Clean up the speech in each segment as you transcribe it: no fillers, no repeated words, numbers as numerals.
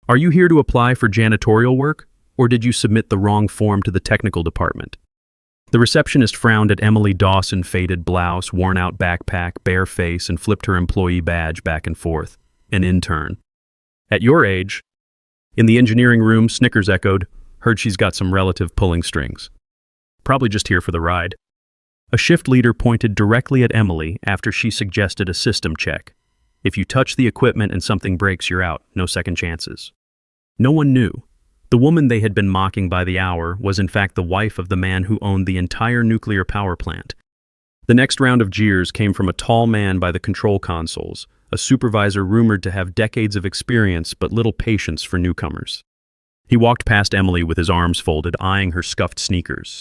Are you here to apply for janitorial work, or did you submit the wrong form to the technical department? The receptionist frowned at Emily Dawson, faded blouse, worn-out backpack, bare face, and flipped her employee badge back and forth. An intern. At your age? In the engineering room, Snickers echoed. Heard she's got some relative pulling strings. Probably just here for the ride. A shift leader pointed directly at Emily after she suggested a system check. If you touch the equipment and something breaks, you're out. No second chances. No one knew. The woman they had been mocking by the hour was in fact the wife of the man who owned the entire nuclear power plant. The next round of jeers came from a tall man by the control consoles, a supervisor rumored to have decades of experience but little patience for newcomers. He walked past Emily with his arms folded, eyeing her scuffed sneakers.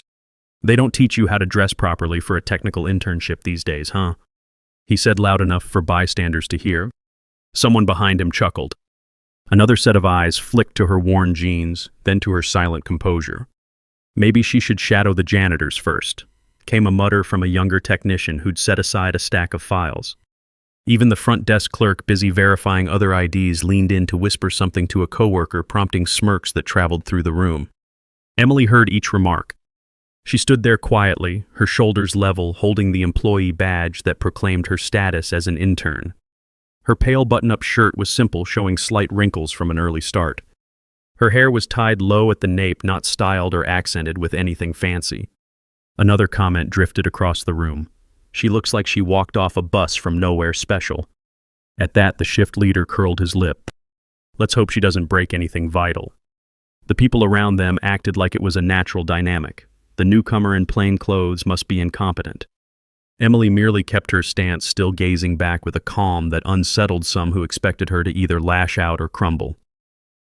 They don't teach you how to dress properly for a technical internship these days, huh? He said loud enough for bystanders to hear. Someone behind him chuckled. Another set of eyes flicked to her worn jeans, then to her silent composure. Maybe she should shadow the janitors first, came a mutter from a younger technician who'd set aside a stack of files. Even the front desk clerk, busy verifying other IDs, leaned in to whisper something to a coworker, prompting smirks that traveled through the room. Emily heard each remark. She stood there quietly, her shoulders level, holding the employee badge that proclaimed her status as an intern. Her pale button-up shirt was simple, showing slight wrinkles from an early start. Her hair was tied low at the nape, not styled or accented with anything fancy. Another comment drifted across the room. She looks like she walked off a bus from Nowhere Special. At that, the shift leader curled his lip. Let's hope she doesn't break anything vital. The people around them acted like it was a natural dynamic. The newcomer in plain clothes must be incompetent. Emily merely kept her stance, still gazing back with a calm that unsettled some who expected her to either lash out or crumble.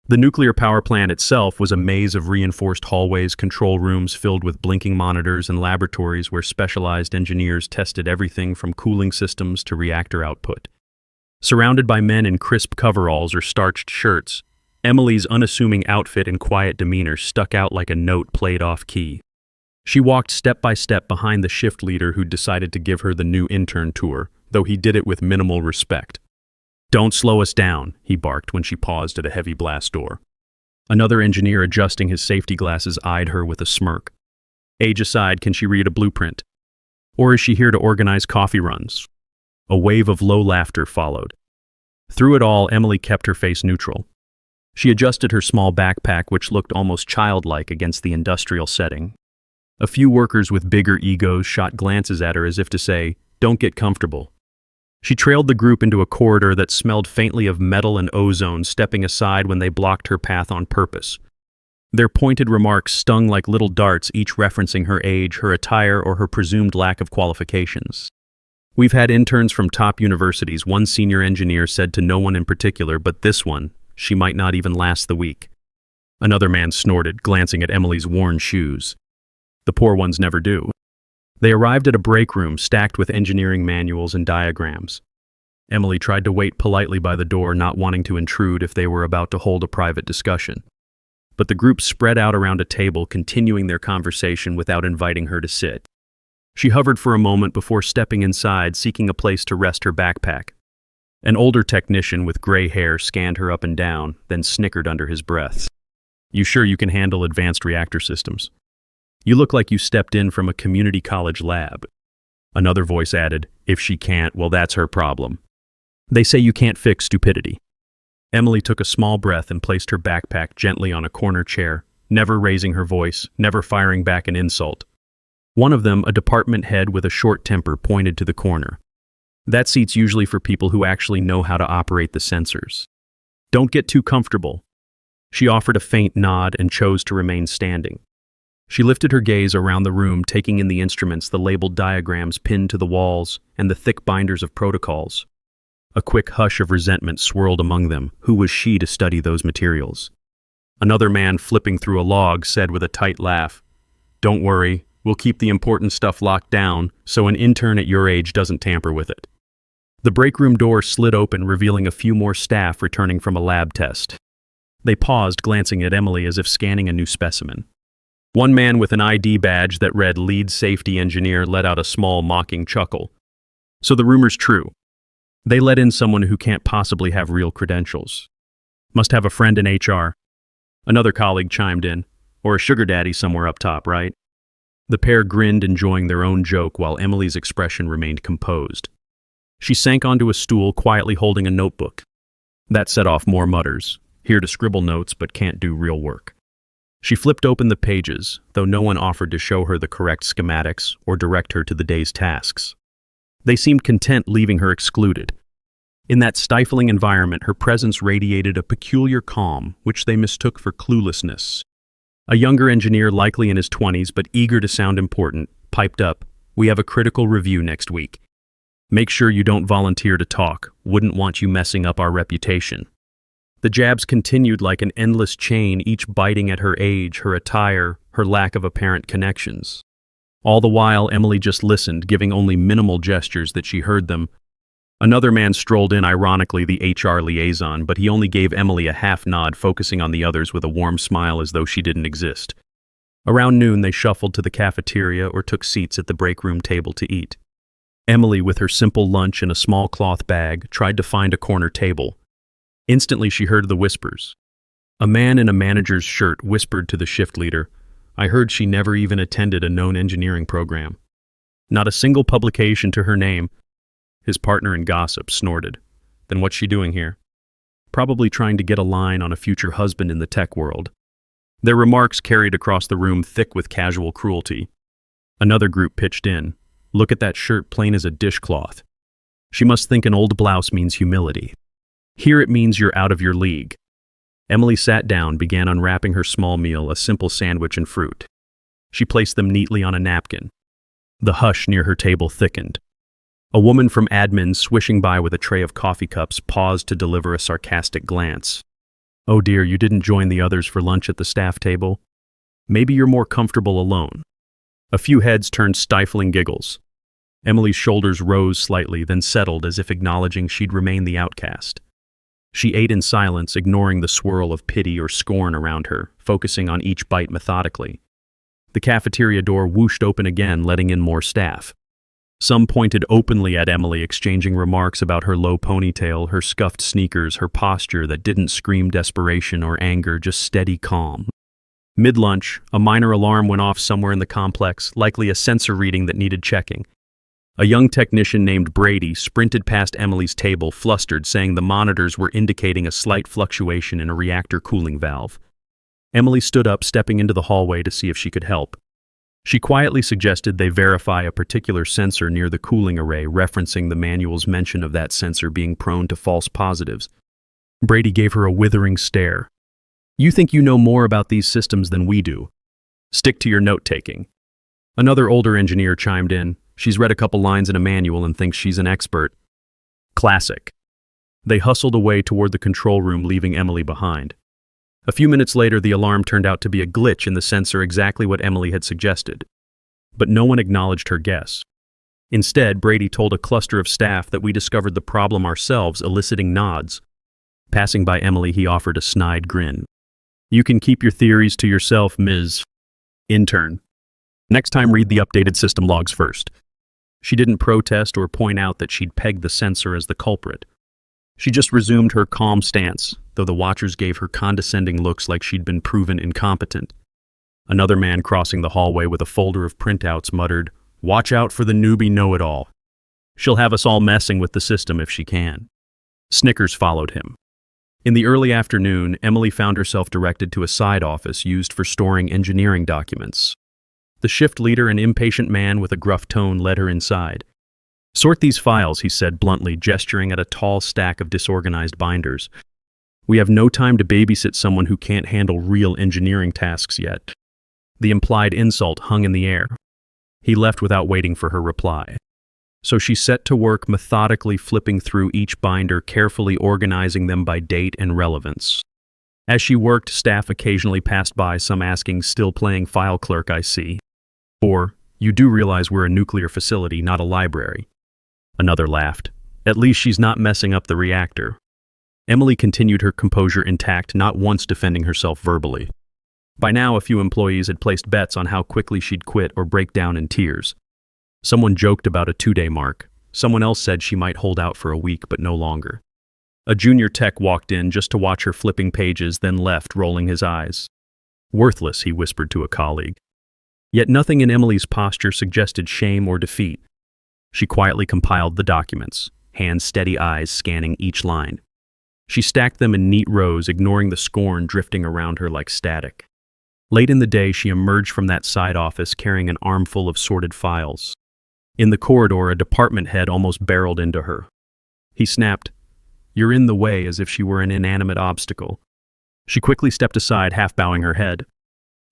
The nuclear power plant itself was a maze of reinforced hallways, control rooms filled with blinking monitors, and laboratories where specialized engineers tested everything from cooling systems to reactor output. Surrounded by men in crisp coveralls or starched shirts, Emily's unassuming outfit and quiet demeanor stuck out like a note played off key. She walked step by step behind the shift leader who'd decided to give her the new intern tour, though he did it with minimal respect. "Don't slow us down," he barked when she paused at a heavy blast door. Another engineer adjusting his safety glasses eyed her with a smirk. Age aside, can she read a blueprint? Or is she here to organize coffee runs? A wave of low laughter followed. Through it all, Emily kept her face neutral. She adjusted her small backpack, which looked almost childlike against the industrial setting. A few workers with bigger egos shot glances at her as if to say, "Don't get comfortable." She trailed the group into a corridor that smelled faintly of metal and ozone, stepping aside when they blocked her path on purpose. Their pointed remarks stung like little darts, each referencing her age, her attire, or her presumed lack of qualifications. "We've had interns from top universities," one senior engineer said to no one in particular, "but this one, she might not even last the week." Another man snorted, glancing at Emily's worn shoes. "The poor ones never do." They arrived at a break room stacked with engineering manuals and diagrams. Emily tried to wait politely by the door, not wanting to intrude if they were about to hold a private discussion. But the group spread out around a table, continuing their conversation without inviting her to sit. She hovered for a moment before stepping inside, seeking a place to rest her backpack. An older technician with gray hair scanned her up and down, then snickered under his breath. "You sure you can handle advanced reactor systems? You look like you stepped in from a community college lab." Another voice added, "If she can't, well, that's her problem. They say you can't fix stupidity." Emily took a small breath and placed her backpack gently on a corner chair, never raising her voice, never firing back an insult. One of them, a department head with a short temper, pointed to the corner. "That seat's usually for people who actually know how to operate the sensors. Don't get too comfortable." She offered a faint nod and chose to remain standing. She lifted her gaze around the room, taking in the instruments, the labeled diagrams pinned to the walls, and the thick binders of protocols. A quick hush of resentment swirled among them. Who was she to study those materials? Another man, flipping through a log, said with a tight laugh, "Don't worry, we'll keep the important stuff locked down so an intern at your age doesn't tamper with it." The break room door slid open, revealing a few more staff returning from a lab test. They paused, glancing at Emily as if scanning a new specimen. One man with an ID badge that read Lead Safety Engineer let out a small, mocking chuckle. "So the rumor's true. They let in someone who can't possibly have real credentials." Must have a friend in HR. Another colleague chimed in. Or a sugar daddy somewhere up top, right? The pair grinned, enjoying their own joke, while Emily's expression remained composed. She sank onto a stool, quietly holding a notebook. That set off more mutters, here to scribble notes but can't do real work. She flipped open the pages, though no one offered to show her the correct schematics or direct her to the day's tasks. They seemed content leaving her excluded. In that stifling environment, her presence radiated a peculiar calm, which they mistook for cluelessness. A younger engineer, likely in his 20s but eager to sound important, piped up, "We have a critical review next week. Make sure you don't volunteer to talk. Wouldn't want you messing up our reputation." The jabs continued like an endless chain, each biting at her age, her attire, her lack of apparent connections. All the while, Emily just listened, giving only minimal gestures that she heard them. Another man strolled in, ironically the HR liaison, but he only gave Emily a half nod, focusing on the others with a warm smile as though she didn't exist. Around noon, they shuffled to the cafeteria or took seats at the break room table to eat. Emily, with her simple lunch in a small cloth bag, tried to find a corner table. Instantly, she heard the whispers. A man in a manager's shirt whispered to the shift leader, "I heard she never even attended a known engineering program. Not a single publication to her name." His partner in gossip snorted. "Then what's she doing here?" "Probably trying to get a line on a future husband in the tech world." Their remarks carried across the room, thick with casual cruelty. Another group pitched in. "Look at that shirt, plain as a dishcloth. She must think an old blouse means humility. Here it means you're out of your league." Emily sat down, began unwrapping her small meal, a simple sandwich and fruit. She placed them neatly on a napkin. The hush near her table thickened. A woman from admin, swishing by with a tray of coffee cups, paused to deliver a sarcastic glance. "Oh dear, you didn't join the others for lunch at the staff table? Maybe you're more comfortable alone." A few heads turned stifling giggles. Emily's shoulders rose slightly, then settled as if acknowledging she'd remain the outcast. She ate in silence, ignoring the swirl of pity or scorn around her, focusing on each bite methodically. The cafeteria door whooshed open again, letting in more staff. Some pointed openly at Emily, exchanging remarks about her low ponytail, her scuffed sneakers, her posture that didn't scream desperation or anger, just steady calm. Mid-lunch, a minor alarm went off somewhere in the complex, likely a sensor reading that needed checking. A young technician named Brady sprinted past Emily's table, flustered, saying the monitors were indicating a slight fluctuation in a reactor cooling valve. Emily stood up, stepping into the hallway to see if she could help. She quietly suggested they verify a particular sensor near the cooling array, referencing the manual's mention of that sensor being prone to false positives. Brady gave her a withering stare. "You think you know more about these systems than we do. Stick to your note-taking." Another older engineer chimed in. "She's read a couple lines in a manual and thinks she's an expert." Classic. They hustled away toward the control room, leaving Emily behind. A few minutes later, the alarm turned out to be a glitch in the sensor, exactly what Emily had suggested. But no one acknowledged her guess. Instead, Brady told a cluster of staff that we discovered the problem ourselves, eliciting nods. Passing by Emily, he offered a snide grin. "You can keep your theories to yourself, Ms. Intern. Next time, read the updated system logs first." She didn't protest or point out that she'd pegged the sensor as the culprit. She just resumed her calm stance, though the watchers gave her condescending looks like she'd been proven incompetent. Another man crossing the hallway with a folder of printouts muttered, "Watch out for the newbie know-it-all. She'll have us all messing with the system if she can." Snickers followed him. In the early afternoon, Emily found herself directed to a side office used for storing engineering documents. The shift leader, an impatient man with a gruff tone, led her inside. "Sort these files," he said bluntly, gesturing at a tall stack of disorganized binders. "We have no time to babysit someone who can't handle real engineering tasks yet." The implied insult hung in the air. He left without waiting for her reply. So she set to work, methodically flipping through each binder, carefully organizing them by date and relevance. As she worked, staff occasionally passed by, some asking, "Still playing file clerk, I see." Or, "You do realize we're a nuclear facility, not a library." Another laughed. "At least she's not messing up the reactor." Emily continued her composure intact, not once defending herself verbally. By now, a few employees had placed bets on how quickly she'd quit or break down in tears. Someone joked about a 2-day mark. Someone else said she might hold out for a week, but no longer. A junior tech walked in just to watch her flipping pages, then left, rolling his eyes. Worthless, he whispered to a colleague. Yet nothing in Emily's posture suggested shame or defeat. She quietly compiled the documents, hands steady, eyes scanning each line. She stacked them in neat rows, ignoring the scorn drifting around her like static. Late in the day, she emerged from that side office carrying an armful of sorted files. In the corridor, a department head almost barreled into her. He snapped, "You're in the way," as if she were an inanimate obstacle. She quickly stepped aside, half bowing her head.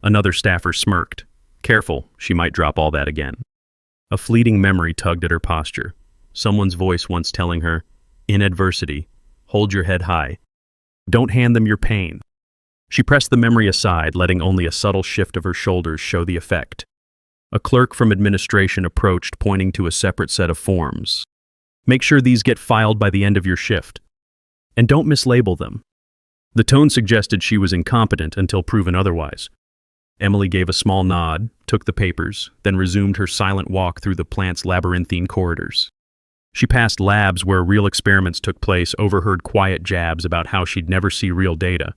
Another staffer smirked. Careful, she might drop all that again. A fleeting memory tugged at her posture. Someone's voice once telling her, "In adversity, hold your head high. Don't hand them your pain." She pressed the memory aside, letting only a subtle shift of her shoulders show the effect. A clerk from administration approached, pointing to a separate set of forms. "Make sure these get filed by the end of your shift. And don't mislabel them." The tone suggested she was incompetent until proven otherwise. Emily gave a small nod, took the papers, then resumed her silent walk through the plant's labyrinthine corridors. She passed labs where real experiments took place, overheard quiet jabs about how she'd never see real data.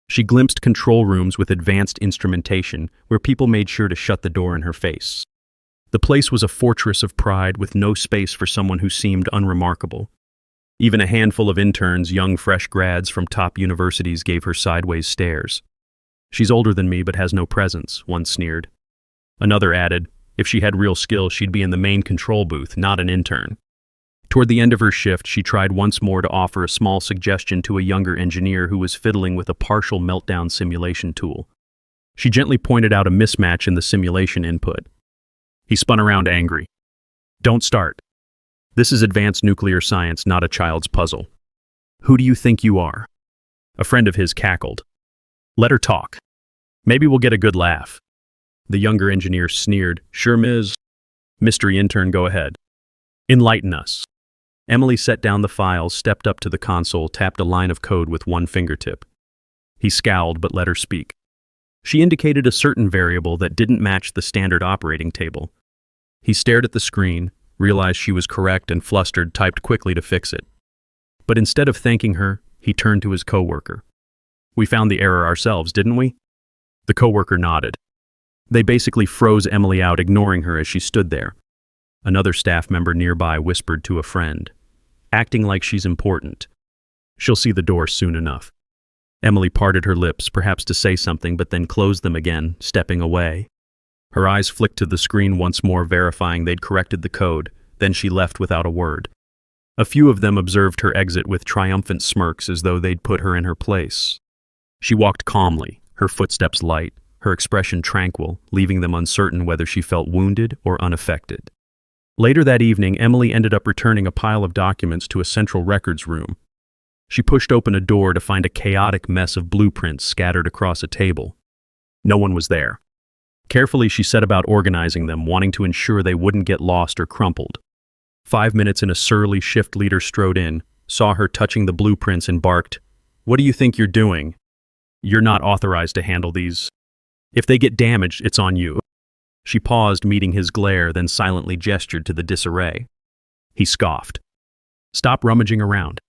She glimpsed control rooms with advanced instrumentation where people made sure to shut the door in her face. The place was a fortress of pride with no space for someone who seemed unremarkable. Even a handful of interns, young fresh grads from top universities, gave her sideways stares. "She's older than me but has no presence," one sneered. Another added, "If she had real skill, she'd be in the main control booth, not an intern." Toward the end of her shift, she tried once more to offer a small suggestion to a younger engineer who was fiddling with a partial meltdown simulation tool. She gently pointed out a mismatch in the simulation input. He spun around angry. "Don't start. This is advanced nuclear science, not a child's puzzle. Who do you think you are?" A friend of his cackled. "Let her talk. Maybe we'll get a good laugh." The younger engineer sneered. "Sure, Ms. Mystery intern, go ahead. Enlighten us." Emily set down the files, stepped up to the console, tapped a line of code with one fingertip. He scowled but let her speak. She indicated a certain variable that didn't match the standard operating table. He stared at the screen, realized she was correct, and flustered, typed quickly to fix it. But instead of thanking her, he turned to his coworker. "We found the error ourselves, didn't we?" The coworker nodded. They basically froze Emily out, ignoring her as she stood there. Another staff member nearby whispered to a friend, "Acting like she's important. She'll see the door soon enough." Emily parted her lips, perhaps to say something, but then closed them again, stepping away. Her eyes flicked to the screen once more, verifying they'd corrected the code, then she left without a word. A few of them observed her exit with triumphant smirks, as though they'd put her in her place. She walked calmly, her footsteps light, her expression tranquil, leaving them uncertain whether she felt wounded or unaffected. Later that evening, Emily ended up returning a pile of documents to a central records room. She pushed open a door to find a chaotic mess of blueprints scattered across a table. No one was there. Carefully, she set about organizing them, wanting to ensure they wouldn't get lost or crumpled. 5 minutes in, a surly shift leader strode in, saw her touching the blueprints, and barked, "What do you think you're doing? You're not authorized to handle these. If they get damaged, it's on you." She paused, meeting his glare, then silently gestured to the disarray. He scoffed. "Stop rummaging around.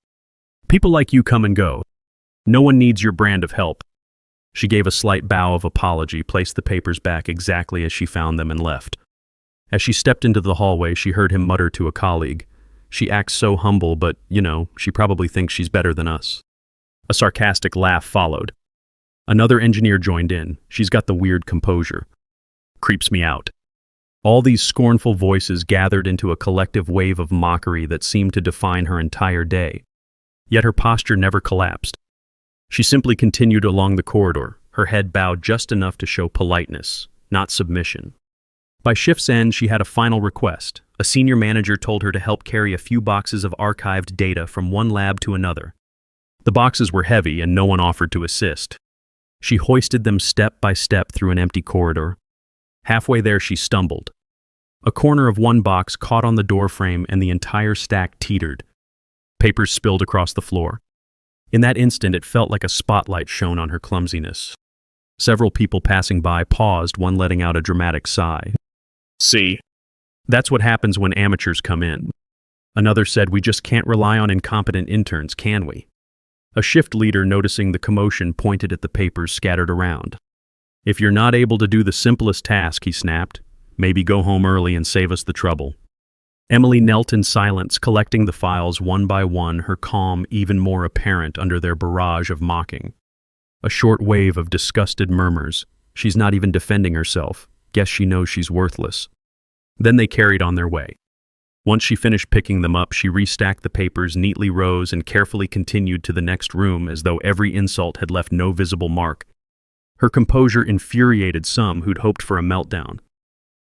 People like you come and go. No one needs your brand of help." She gave a slight bow of apology, placed the papers back exactly as she found them, and left. As she stepped into the hallway, she heard him mutter to a colleague, "She acts so humble, but, she probably thinks she's better than us." A sarcastic laugh followed. Another engineer joined in. "She's got the weird composure. Creeps me out." All these scornful voices gathered into a collective wave of mockery that seemed to define her entire day. Yet her posture never collapsed. She simply continued along the corridor, her head bowed just enough to show politeness, not submission. By shift's end, she had a final request. A senior manager told her to help carry a few boxes of archived data from one lab to another. The boxes were heavy and no one offered to assist. She hoisted them step by step through an empty corridor. Halfway there, she stumbled. A corner of one box caught on the doorframe and the entire stack teetered. Papers spilled across the floor. In that instant, it felt like a spotlight shone on her clumsiness. Several people passing by paused, one letting out a dramatic sigh. "See, that's what happens when amateurs come in." Another said, "We just can't rely on incompetent interns, can we?" A shift leader, noticing the commotion, pointed at the papers scattered around. "If you're not able to do the simplest task," he snapped, "maybe go home early and save us the trouble." Emily knelt in silence, collecting the files one by one, her calm even more apparent under their barrage of mocking. A short wave of disgusted murmurs. "She's not even defending herself. Guess she knows she's worthless." Then they carried on their way. Once she finished picking them up, she restacked the papers, neatly rose, and carefully continued to the next room as though every insult had left no visible mark. Her composure infuriated some who'd hoped for a meltdown.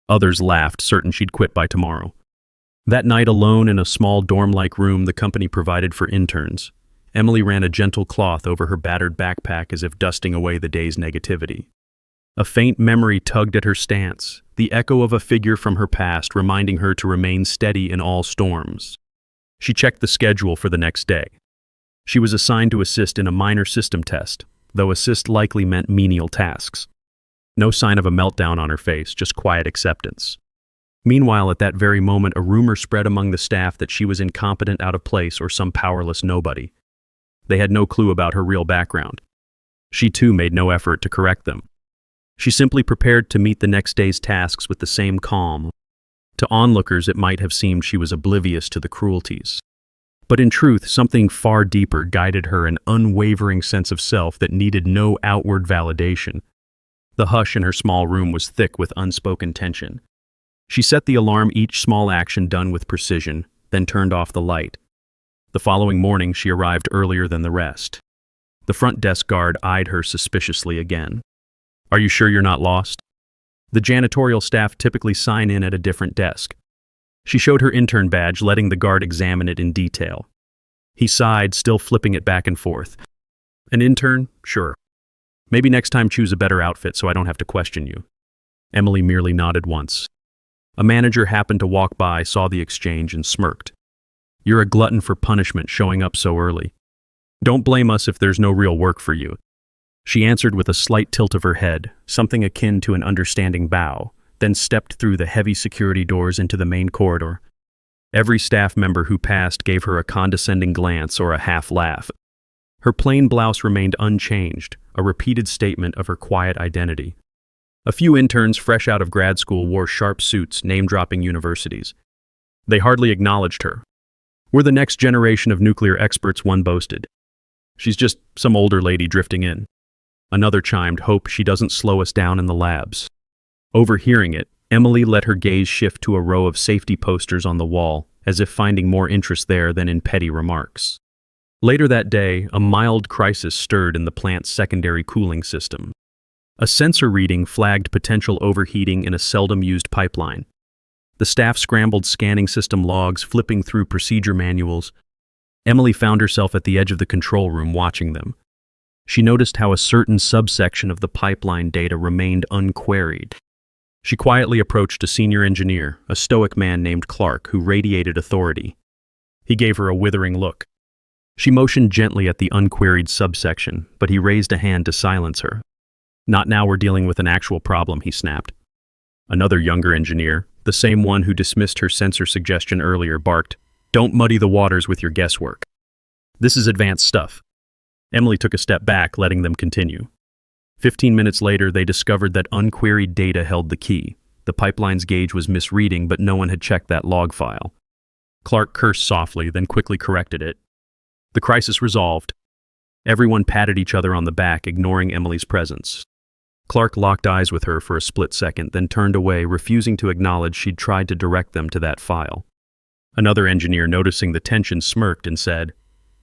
Others laughed, certain she'd quit by tomorrow. That night, alone in a small dorm-like room the company provided for interns, Emily ran a gentle cloth over her battered backpack as if dusting away the day's negativity. A faint memory tugged at her stance, the echo of a figure from her past reminding her to remain steady in all storms. She checked the schedule for the next day. She was assigned to assist in a minor system test, though assist likely meant menial tasks. No sign of a meltdown on her face, just quiet acceptance. Meanwhile, at that very moment, a rumor spread among the staff that she was incompetent, out of place, or some powerless nobody. They had no clue about her real background. She too made no effort to correct them. She simply prepared to meet the next day's tasks with the same calm. To onlookers, it might have seemed she was oblivious to the cruelties. But in truth, something far deeper guided her, an unwavering sense of self that needed no outward validation. The hush in her small room was thick with unspoken tension. She set the alarm, each small action done with precision, then turned off the light. The following morning, she arrived earlier than the rest. The front desk guard eyed her suspiciously again. "Are you sure you're not lost?" The janitorial staff typically sign in at a different desk. She showed her intern badge, letting the guard examine it in detail. He sighed, still flipping it back and forth. "An intern? Sure. Maybe next time choose a better outfit so I don't have to question you." Emily merely nodded once. A manager happened to walk by, saw the exchange, and smirked. "You're a glutton for punishment, showing up so early. Don't blame us if there's no real work for you." She answered with a slight tilt of her head, something akin to an understanding bow, then stepped through the heavy security doors into the main corridor. Every staff member who passed gave her a condescending glance or a half laugh. Her plain blouse remained unchanged, a repeated statement of her quiet identity. A few interns fresh out of grad school wore sharp suits, name-dropping universities. They hardly acknowledged her. "We're the next generation of nuclear experts," one boasted. "She's just some older lady drifting in." Another chimed, "Hope she doesn't slow us down in the labs." Overhearing it, Emily let her gaze shift to a row of safety posters on the wall, as if finding more interest there than in petty remarks. Later that day, a mild crisis stirred in the plant's secondary cooling system. A sensor reading flagged potential overheating in a seldom-used pipeline. The staff scrambled scanning system logs, flipping through procedure manuals. Emily found herself at the edge of the control room watching them. She noticed how a certain subsection of the pipeline data remained unqueried. She quietly approached a senior engineer, a stoic man named Clark, who radiated authority. He gave her a withering look. She motioned gently at the unqueried subsection, but he raised a hand to silence her. "Not now, we're dealing with an actual problem," he snapped. Another younger engineer, the same one who dismissed her sensor suggestion earlier, barked, "Don't muddy the waters with your guesswork. This is advanced stuff." Emily took a step back, letting them continue. 15 minutes later, they discovered that unqueried data held the key. The pipeline's gauge was misreading, but no one had checked that log file. Clark cursed softly, then quickly corrected it. The crisis resolved. Everyone patted each other on the back, ignoring Emily's presence. Clark locked eyes with her for a split second, then turned away, refusing to acknowledge she'd tried to direct them to that file. Another engineer, noticing the tension, smirked and said,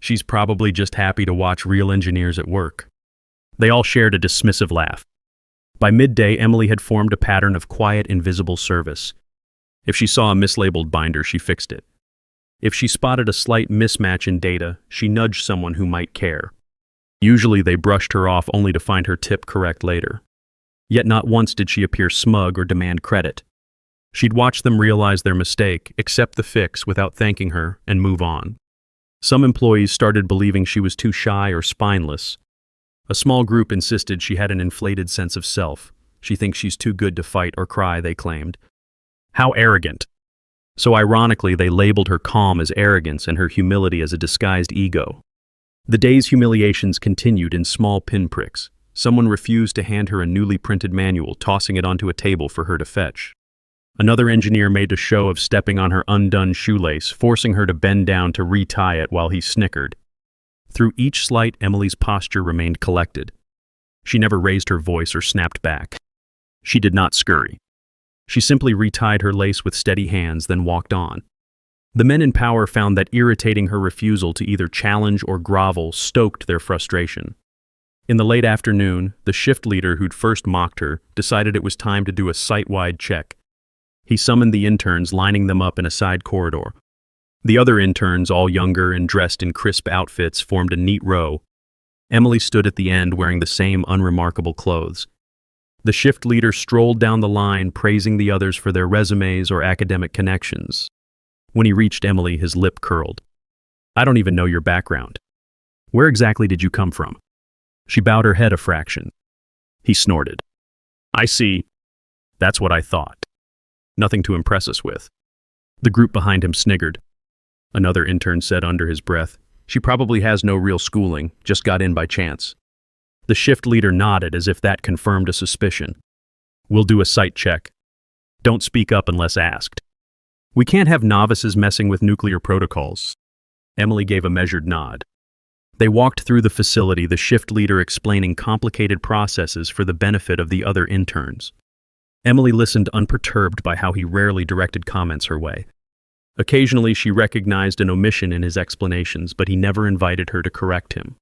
"She's probably just happy to watch real engineers at work." They all shared a dismissive laugh. By midday, Emily had formed a pattern of quiet, invisible service. If she saw a mislabeled binder, she fixed it. If she spotted a slight mismatch in data, she nudged someone who might care. Usually they brushed her off, only to find her tip correct later. Yet not once did she appear smug or demand credit. She'd watch them realize their mistake, accept the fix without thanking her, and move on. Some employees started believing she was too shy or spineless. A small group insisted she had an inflated sense of self. She thinks she's too good to fight or cry, they claimed. How arrogant! So ironically, they labeled her calm as arrogance and her humility as a disguised ego. The day's humiliations continued in small pinpricks. Someone refused to hand her a newly printed manual, tossing it onto a table for her to fetch. Another engineer made a show of stepping on her undone shoelace, forcing her to bend down to retie it while he snickered. Through each slight, Emily's posture remained collected. She never raised her voice or snapped back. She did not scurry. She simply retied her lace with steady hands, then walked on. The men in power found that irritating her refusal to either challenge or grovel stoked their frustration. In the late afternoon, the shift leader who'd first mocked her decided it was time to do a site-wide check. He summoned the interns, lining them up in a side corridor. The other interns, all younger and dressed in crisp outfits, formed a neat row. Emily stood at the end wearing the same unremarkable clothes. The shift leader strolled down the line, praising the others for their resumes or academic connections. When he reached Emily, his lip curled. "I don't even know your background. Where exactly did you come from?" She bowed her head a fraction. He snorted. "I see. That's what I thought. Nothing to impress us with." The group behind him sniggered. Another intern said under his breath, "She probably has no real schooling, just got in by chance." The shift leader nodded as if that confirmed a suspicion. "We'll do a site check. Don't speak up unless asked. We can't have novices messing with nuclear protocols." Emily gave a measured nod. They walked through the facility, the shift leader explaining complicated processes for the benefit of the other interns. Emily listened unperturbed by how he rarely directed comments her way. Occasionally she recognized an omission in his explanations, but he never invited her to correct him.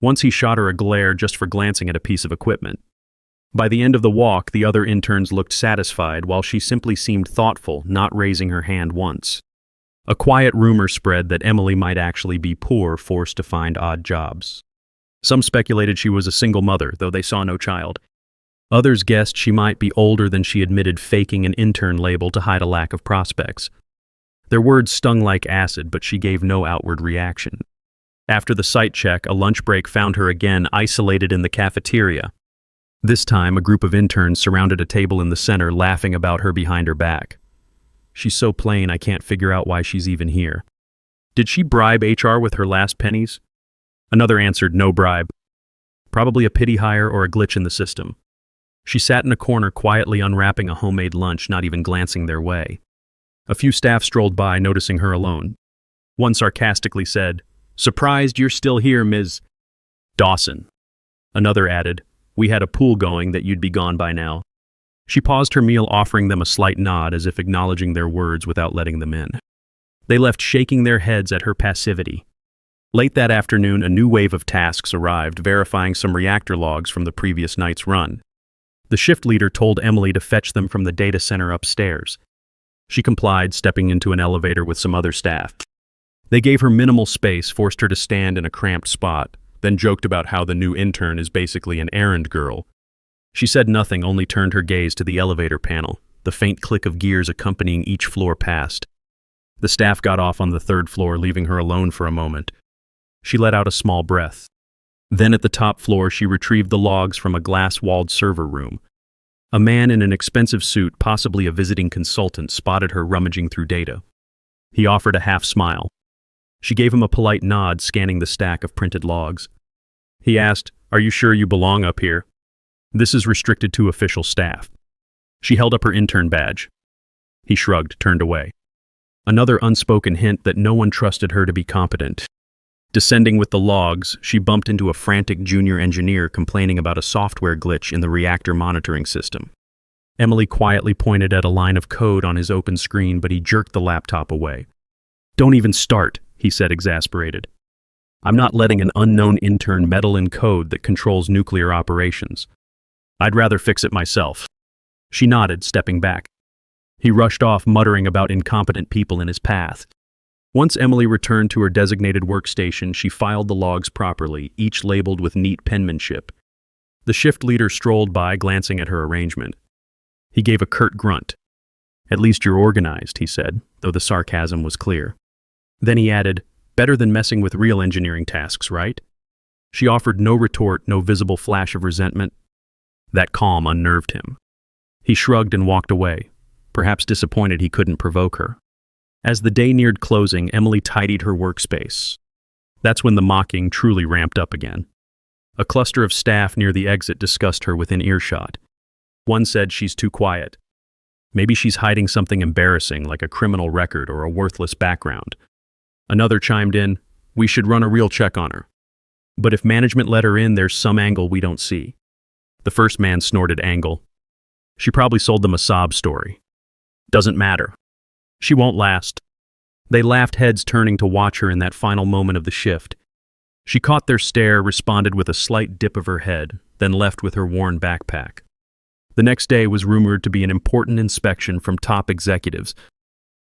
Once he shot her a glare just for glancing at a piece of equipment. By the end of the walk, the other interns looked satisfied while she simply seemed thoughtful, not raising her hand once. A quiet rumor spread that Emily might actually be poor, forced to find odd jobs. Some speculated she was a single mother, though they saw no child. Others guessed she might be older than she admitted, faking an intern label to hide a lack of prospects. Their words stung like acid, but she gave no outward reaction. After the site check, a lunch break found her again isolated in the cafeteria. This time, a group of interns surrounded a table in the center, laughing about her behind her back. "She's so plain, I can't figure out why she's even here. Did she bribe HR with her last pennies?" Another answered, "No bribe. Probably a pity hire or a glitch in the system." She sat in a corner quietly unwrapping a homemade lunch, not even glancing their way. A few staff strolled by, noticing her alone. One sarcastically said, "Surprised you're still here, Ms. Dawson." Another added, "We had a pool going that you'd be gone by now." She paused her meal, offering them a slight nod as if acknowledging their words without letting them in. They left shaking their heads at her passivity. Late that afternoon, a new wave of tasks arrived, verifying some reactor logs from the previous night's run. The shift leader told Emily to fetch them from the data center upstairs. She complied, stepping into an elevator with some other staff. They gave her minimal space, forced her to stand in a cramped spot, then joked about how the new intern is basically an errand girl. She said nothing, only turned her gaze to the elevator panel, the faint click of gears accompanying each floor past. The staff got off on the third floor, leaving her alone for a moment. She let out a small breath. Then at the top floor, she retrieved the logs from a glass-walled server room. A man in an expensive suit, possibly a visiting consultant, spotted her rummaging through data. He offered a half-smile. She gave him a polite nod, scanning the stack of printed logs. He asked, "Are you sure you belong up here? This is restricted to official staff." She held up her intern badge. He shrugged, turned away. Another unspoken hint that no one trusted her to be competent. Descending with the logs, she bumped into a frantic junior engineer complaining about a software glitch in the reactor monitoring system. Emily quietly pointed at a line of code on his open screen, but he jerked the laptop away. "Don't even start," he said, exasperated. "I'm not letting an unknown intern meddle in code that controls nuclear operations. I'd rather fix it myself." She nodded, stepping back. He rushed off, muttering about incompetent people in his path. Once Emily returned to her designated workstation, she filed the logs properly, each labeled with neat penmanship. The shift leader strolled by, glancing at her arrangement. He gave a curt grunt. "At least you're organized," he said, though the sarcasm was clear. Then he added, "Better than messing with real engineering tasks, right?" She offered no retort, no visible flash of resentment. That calm unnerved him. He shrugged and walked away, perhaps disappointed he couldn't provoke her. As the day neared closing, Emily tidied her workspace. That's when the mocking truly ramped up again. A cluster of staff near the exit discussed her within earshot. One said she's too quiet. Maybe she's hiding something embarrassing like a criminal record or a worthless background. Another chimed in, we should run a real check on her. But if management let her in, there's some angle we don't see. The first man snorted angle. She probably sold them a sob story. Doesn't matter. She won't last. They laughed, heads turning to watch her in that final moment of the shift. She caught their stare, responded with a slight dip of her head, then left with her worn backpack. The next day was rumored to be an important inspection from top executives.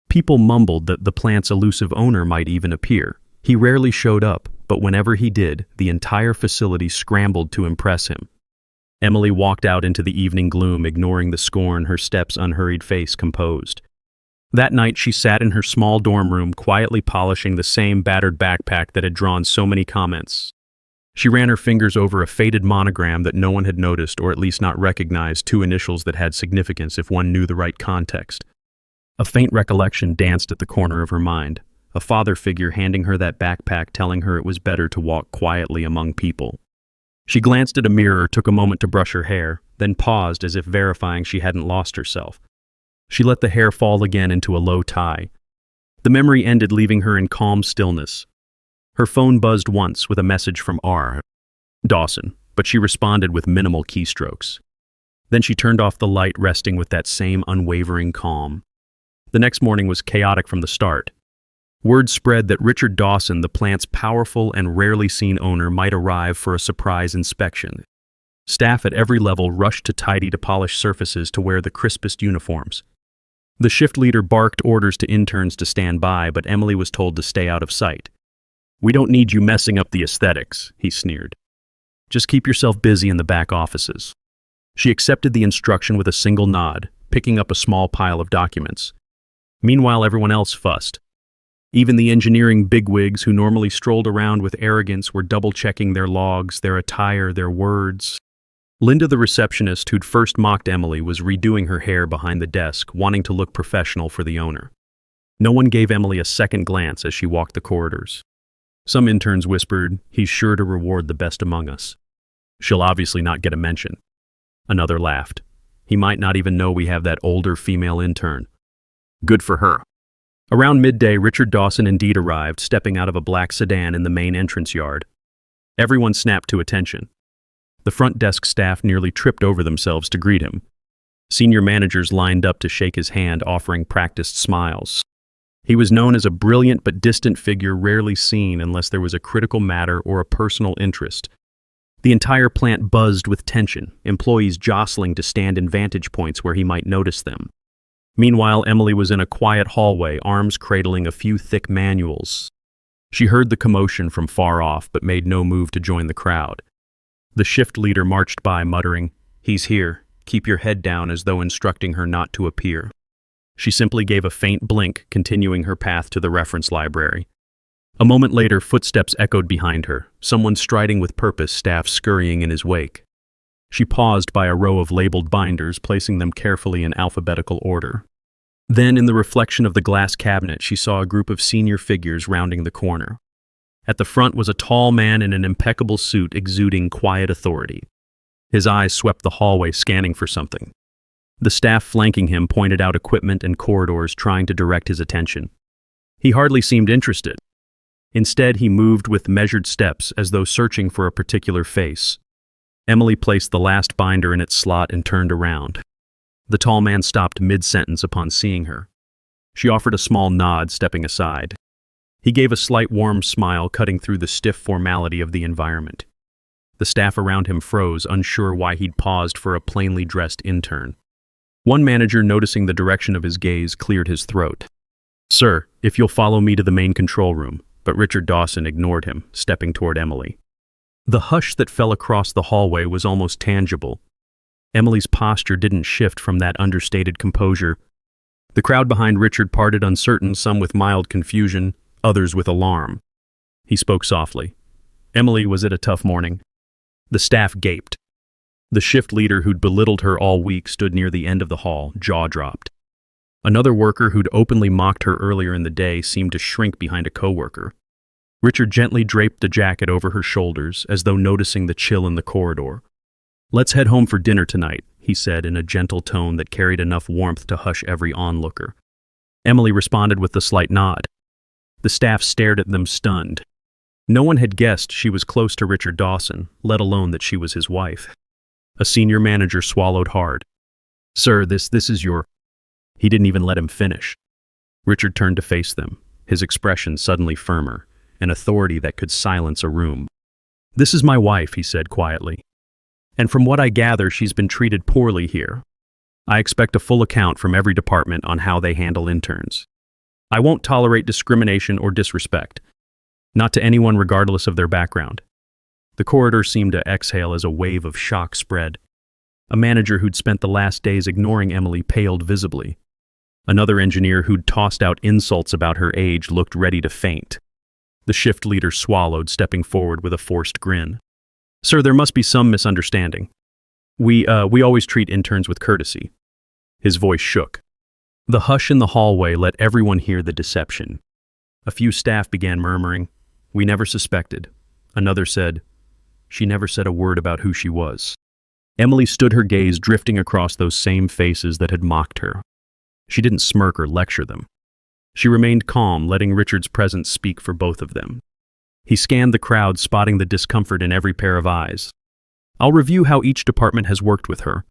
People mumbled that the plant's elusive owner might even appear. He rarely showed up, but whenever he did, the entire facility scrambled to impress him. Emily walked out into the evening gloom, ignoring the scorn her step's unhurried face composed. That night, she sat in her small dorm room, quietly polishing the same battered backpack that had drawn so many comments. She ran her fingers over a faded monogram that no one had noticed, or at least not recognized, two initials that had significance if one knew the right context. A faint recollection danced at the corner of her mind, a father figure handing her that backpack, telling her it was better to walk quietly among people. She glanced at a mirror, took a moment to brush her hair, then paused as if verifying she hadn't lost herself. She let the hair fall again into a low tie. The memory ended, leaving her in calm stillness. Her phone buzzed once with a message from R. Dawson, but she responded with minimal keystrokes. Then she turned off the light, resting with that same unwavering calm. The next morning was chaotic from the start. Word spread that Richard Dawson, the plant's powerful and rarely seen owner, might arrive for a surprise inspection. Staff at every level rushed to tidy to polish surfaces to wear the crispest uniforms. The shift leader barked orders to interns to stand by, but Emily was told to stay out of sight. We don't need you messing up the aesthetics, he sneered. Just keep yourself busy in the back offices. She accepted the instruction with a single nod, picking up a small pile of documents. Meanwhile, everyone else fussed. Even the engineering bigwigs who normally strolled around with arrogance were double-checking their logs, their attire, their words. Linda, the receptionist who'd first mocked Emily, was redoing her hair behind the desk, wanting to look professional for the owner. No one gave Emily a second glance as she walked the corridors. Some interns whispered, he's sure to reward the best among us. She'll obviously not get a mention. Another laughed. He might not even know we have that older female intern. Good for her. Around midday, Richard Dawson indeed arrived, stepping out of a black sedan in the main entrance yard. Everyone snapped to attention. The front desk staff nearly tripped over themselves to greet him. Senior managers lined up to shake his hand, offering practiced smiles. He was known as a brilliant but distant figure, rarely seen unless there was a critical matter or a personal interest. The entire plant buzzed with tension, employees jostling to stand in vantage points where he might notice them. Meanwhile, Emily was in a quiet hallway, arms cradling a few thick manuals. She heard the commotion from far off, but made no move to join the crowd. The shift leader marched by, muttering, "He's here. Keep your head down," as though instructing her not to appear. She simply gave a faint blink, continuing her path to the reference library. A moment later, footsteps echoed behind her, someone striding with purpose, staff scurrying in his wake. She paused by a row of labeled binders, placing them carefully in alphabetical order. Then, in the reflection of the glass cabinet, she saw a group of senior figures rounding the corner. At the front was a tall man in an impeccable suit, exuding quiet authority. His eyes swept the hallway, scanning for something. The staff flanking him pointed out equipment and corridors, trying to direct his attention. He hardly seemed interested. Instead, he moved with measured steps, as though searching for a particular face. Emily placed the last binder in its slot and turned around. The tall man stopped mid-sentence upon seeing her. She offered a small nod, stepping aside. He gave a slight warm smile, cutting through the stiff formality of the environment. The staff around him froze, unsure why he'd paused for a plainly dressed intern. One manager, noticing the direction of his gaze, cleared his throat. "Sir, if you'll follow me to the main control room," but Richard Dawson ignored him, stepping toward Emily. The hush that fell across the hallway was almost tangible. Emily's posture didn't shift from that understated composure. The crowd behind Richard parted, uncertain, some with mild confusion, others with alarm. He spoke softly. Emily, was it a tough morning? The staff gaped. The shift leader who'd belittled her all week stood near the end of the hall, jaw dropped. Another worker who'd openly mocked her earlier in the day seemed to shrink behind a coworker. Richard gently draped the jacket over her shoulders, as though noticing the chill in the corridor. "Let's head home for dinner tonight," he said in a gentle tone that carried enough warmth to hush every onlooker. Emily responded with a slight nod. The staff stared at them stunned. No one had guessed she was close to Richard Dawson, let alone that she was his wife. A senior manager swallowed hard. "Sir, this is your—" He didn't even let him finish. Richard turned to face them, his expression suddenly firmer, an authority that could silence a room. "This is my wife," he said quietly. "And from what I gather, she's been treated poorly here. I expect a full account from every department on how they handle interns. I won't tolerate discrimination or disrespect, not to anyone regardless of their background." The corridor seemed to exhale as a wave of shock spread. A manager who'd spent the last days ignoring Emily paled visibly. Another engineer who'd tossed out insults about her age looked ready to faint. The shift leader swallowed, stepping forward with a forced grin. "Sir, there must be some misunderstanding. We always treat interns with courtesy." His voice shook. The hush in the hallway let everyone hear the deception. A few staff began murmuring, "We never suspected." Another said, "She never said a word about who she was." Emily stood, her gaze drifting across those same faces that had mocked her. She didn't smirk or lecture them. She remained calm, letting Richard's presence speak for both of them. He scanned the crowd, spotting the discomfort in every pair of eyes. "I'll review how each department has worked with her.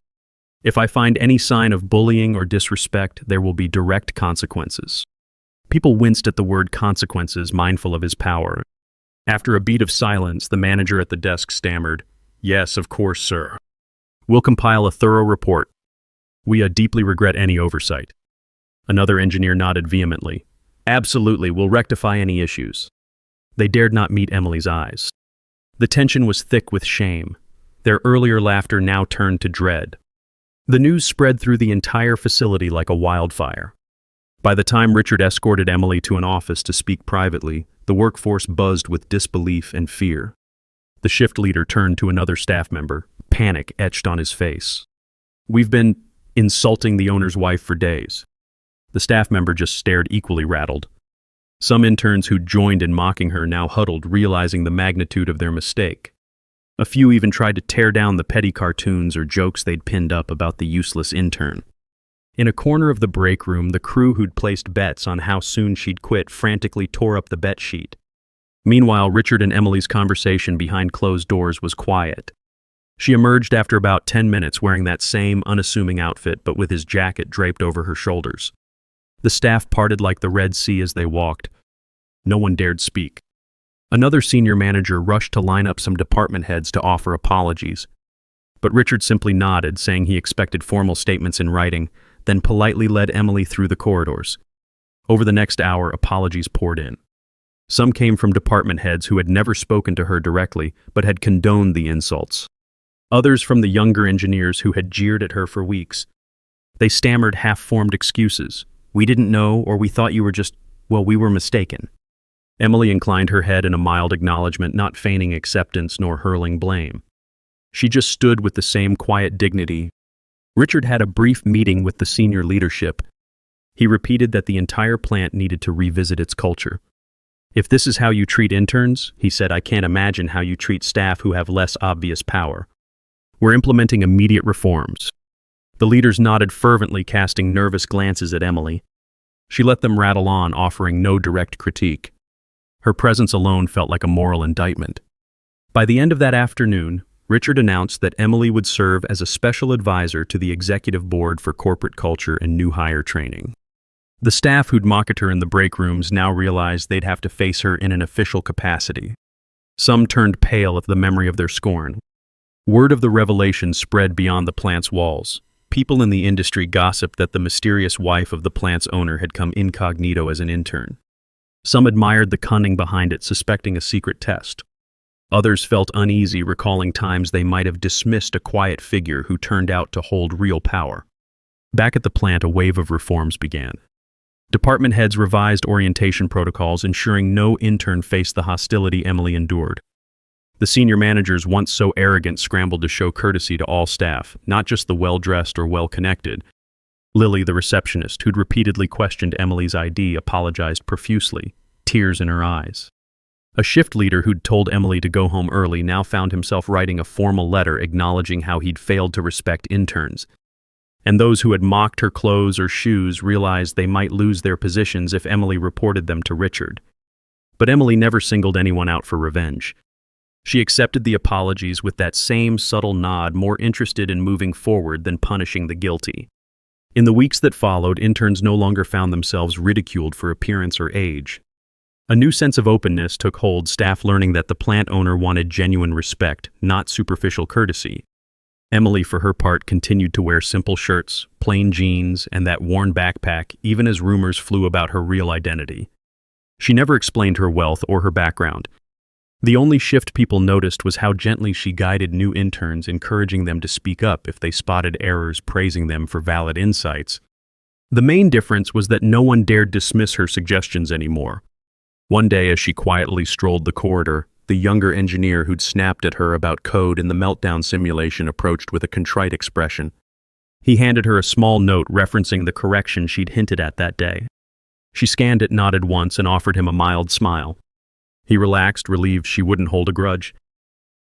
If I find any sign of bullying or disrespect, there will be direct consequences." People winced at the word consequences, mindful of his power. After a beat of silence, the manager at the desk stammered, "Yes, of course, sir. We'll compile a thorough report. We deeply regret any oversight." Another engineer nodded vehemently. "Absolutely, we'll rectify any issues." They dared not meet Emily's eyes. The tension was thick with shame. Their earlier laughter now turned to dread. The news spread through the entire facility like a wildfire. By the time Richard escorted Emily to an office to speak privately, the workforce buzzed with disbelief and fear. The shift leader turned to another staff member, panic etched on his face. "We've been insulting the owner's wife for days." The staff member just stared, equally rattled. Some interns who'd joined in mocking her now huddled, realizing the magnitude of their mistake. A few even tried to tear down the petty cartoons or jokes they'd pinned up about the useless intern. In a corner of the break room, the crew who'd placed bets on how soon she'd quit frantically tore up the bet sheet. Meanwhile, Richard and Emily's conversation behind closed doors was quiet. She emerged after about 10 minutes wearing that same unassuming outfit, but with his jacket draped over her shoulders. The staff parted like the Red Sea as they walked. No one dared speak. Another senior manager rushed to line up some department heads to offer apologies. But Richard simply nodded, saying he expected formal statements in writing, then politely led Emily through the corridors. Over the next hour, apologies poured in. Some came from department heads who had never spoken to her directly, but had condoned the insults. Others from the younger engineers who had jeered at her for weeks. They stammered half-formed excuses. "We didn't know," or "We thought you were just, well, we were mistaken." Emily inclined her head in a mild acknowledgement, not feigning acceptance nor hurling blame. She just stood with the same quiet dignity. Richard had a brief meeting with the senior leadership. He repeated that the entire plant needed to revisit its culture. "If this is how you treat interns," he said, "I can't imagine how you treat staff who have less obvious power. We're implementing immediate reforms." The leaders nodded fervently, casting nervous glances at Emily. She let them rattle on, offering no direct critique. Her presence alone felt like a moral indictment. By the end of that afternoon, Richard announced that Emily would serve as a special advisor to the executive board for corporate culture and new hire training. The staff who'd mocked her in the break rooms now realized they'd have to face her in an official capacity. Some turned pale at the memory of their scorn. Word of the revelation spread beyond the plant's walls. People in the industry gossiped that the mysterious wife of the plant's owner had come incognito as an intern. Some admired the cunning behind it, suspecting a secret test. Others felt uneasy, recalling times they might have dismissed a quiet figure who turned out to hold real power. Back at the plant, a wave of reforms began. Department heads revised orientation protocols, ensuring no intern faced the hostility Emily endured. The senior managers, once so arrogant, scrambled to show courtesy to all staff, not just the well-dressed or well-connected. Lily, the receptionist, who'd repeatedly questioned Emily's ID, apologized profusely, tears in her eyes. A shift leader who'd told Emily to go home early now found himself writing a formal letter acknowledging how he'd failed to respect interns. And those who had mocked her clothes or shoes realized they might lose their positions if Emily reported them to Richard. But Emily never singled anyone out for revenge. She accepted the apologies with that same subtle nod, more interested in moving forward than punishing the guilty. In the weeks that followed, interns no longer found themselves ridiculed for appearance or age. A new sense of openness took hold, staff learning that the plant owner wanted genuine respect, not superficial courtesy. Emily, for her part, continued to wear simple shirts, plain jeans, and that worn backpack, even as rumors flew about her real identity. She never explained her wealth or her background. The only shift people noticed was how gently she guided new interns, encouraging them to speak up if they spotted errors, praising them for valid insights. The main difference was that no one dared dismiss her suggestions anymore. One day, as she quietly strolled the corridor, the younger engineer who'd snapped at her about code in the meltdown simulation approached with a contrite expression. He handed her a small note referencing the correction she'd hinted at that day. She scanned it, nodded once, and offered him a mild smile. He relaxed, relieved she wouldn't hold a grudge.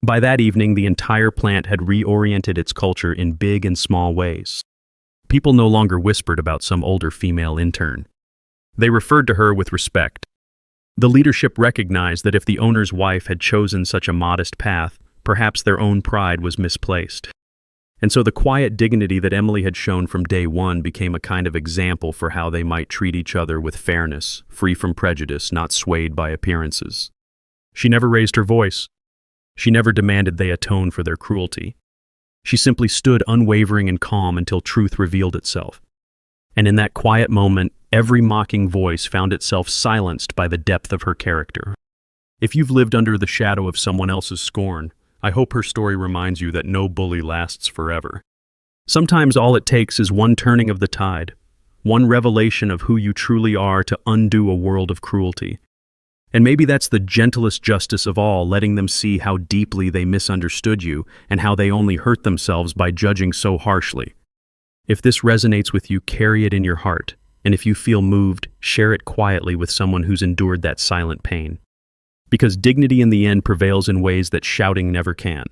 By that evening, the entire plant had reoriented its culture in big and small ways. People no longer whispered about some older female intern. They referred to her with respect. The leadership recognized that if the owner's wife had chosen such a modest path, perhaps their own pride was misplaced. And so the quiet dignity that Emily had shown from day one became a kind of example for how they might treat each other with fairness, free from prejudice, not swayed by appearances. She never raised her voice. She never demanded they atone for their cruelty. She simply stood unwavering and calm until truth revealed itself. And in that quiet moment, every mocking voice found itself silenced by the depth of her character. If you've lived under the shadow of someone else's scorn, I hope her story reminds you that no bully lasts forever. Sometimes all it takes is one turning of the tide, one revelation of who you truly are to undo a world of cruelty. And maybe that's the gentlest justice of all, letting them see how deeply they misunderstood you and how they only hurt themselves by judging so harshly. If this resonates with you, carry it in your heart. And if you feel moved, share it quietly with someone who's endured that silent pain. Because dignity in the end prevails in ways that shouting never can.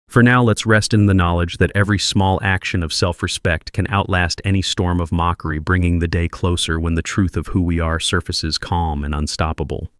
For now, let's rest in the knowledge that every small action of self-respect can outlast any storm of mockery, bringing the day closer when the truth of who we are surfaces calm and unstoppable.